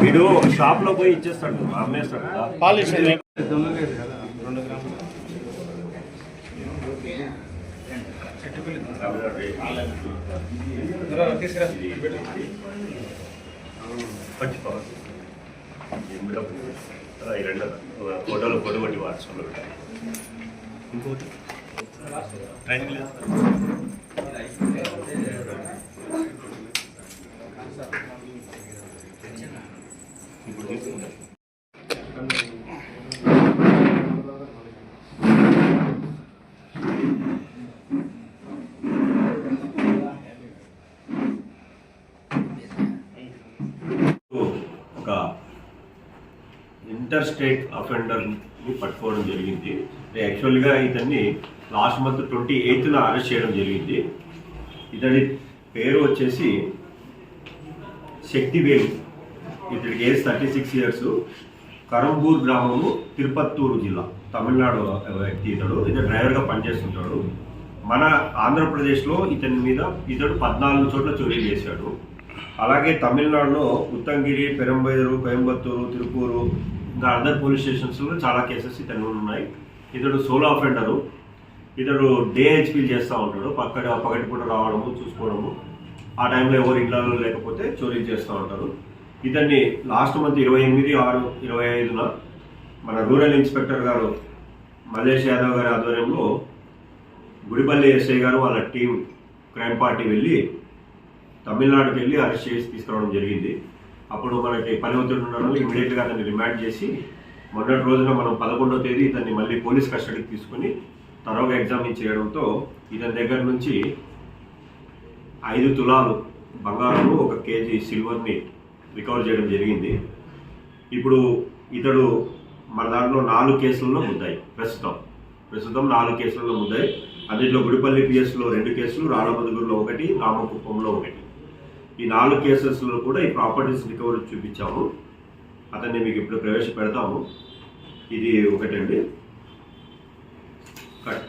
వీడు షాప్ లో పోయి ఇచ్చేస్తాడు, అమ్మేస్తాడు కదా. పాలిష్ ఈ రెండు ఫోటోలు కొట్టి వాట్సాప్లో పెట్టాలి. ఇంకోటి ట్రైనింగ్ లేదు. ఇప్పుడు తీసుకుంటాం. ఒక ఇంటర్ స్టేట్ అఫెండర్ని పట్టుకోవడం జరిగింది. యాక్చువల్గా ఇతన్ని లాస్ట్ మంత్ 28న అరెస్ట్ చేయడం జరిగింది. ఇతడి పేరు వచ్చేసి శక్తివేలు. ఇతడికి ఏజ్ 36 ఇయర్స్. కరంబూర్ గ్రామము, తిరుపత్తూరు జిల్లా, తమిళనాడు వ్యక్తి. ఇతడు డ్రైవర్గా పనిచేస్తుంటాడు. మన ఆంధ్రప్రదేశ్లో ఇతడు 14 చోట్ల చోరీలు చేశాడు. అలాగే తమిళనాడులో ఉత్తంగిరి, పెరంబైదూరు, కోయంబత్తూరు, తిరుపూరు, ఇంకా అదర్ పోలీస్ స్టేషన్స్లో చాలా కేసెస్ ఇతను ఉన్నాయి. ఇతడు సోలో అఫెండరు. ఇతడు డే హెచ్పీలు చేస్తూ ఉంటాడు. పగటిపూట రావడము, చూసుకోవడము, ఆ టైంలో ఎవరు ఇళ్లలో లేకపోతే చోరీలు చేస్తూ ఉంటారు. ఇతన్ని లాస్ట్ మంత్ 28/6/25న మన రూరల్ ఇన్స్పెక్టర్ గారు మల్లేష్ యాదవ్ గారి ఆధ్వర్యంలో గుడిపల్లి ఎస్ఐ గారు వాళ్ళ టీం క్రైమ్ పార్టీ వెళ్ళి తమిళనాడుకి వెళ్ళి అరెస్ట్ చేసి తీసుకురావడం జరిగింది. అప్పుడు మనకి పని ఒత్తిడి ఉండడం ఇమీడియట్గా అతన్ని రిమాండ్ చేసి మొన్నటి రోజున మనం 11వ తేదీ ఇతన్ని మళ్ళీ పోలీస్ కస్టడీకి తీసుకుని తరోగా ఎగ్జామిన్ చేయడంతో ఇతని దగ్గర నుంచి 5 తులాలు బంగారము, 1 కేజీ సిల్వర్ని రికవర్ చేయడం జరిగింది. ఇప్పుడు ఇతడు మన దాంట్లో 4 కేసులలో ముద్దాయి. ప్రస్తుతం 4 కేసులలో ముద్దాయి. అందులో గుడిపల్లి పిఎస్లో 2 కేసులు, రాళ్ళబదుగురులో 1, రామకుప్పంలో 1. ఈ 4 కేసెస్లో కూడా ఈ ప్రాపర్టీస్ రికవరీ చూపించాము. అతన్ని మీకు ఇప్పుడు ప్రవేశపెడతాము. ఇది ఒకటండి. కట్.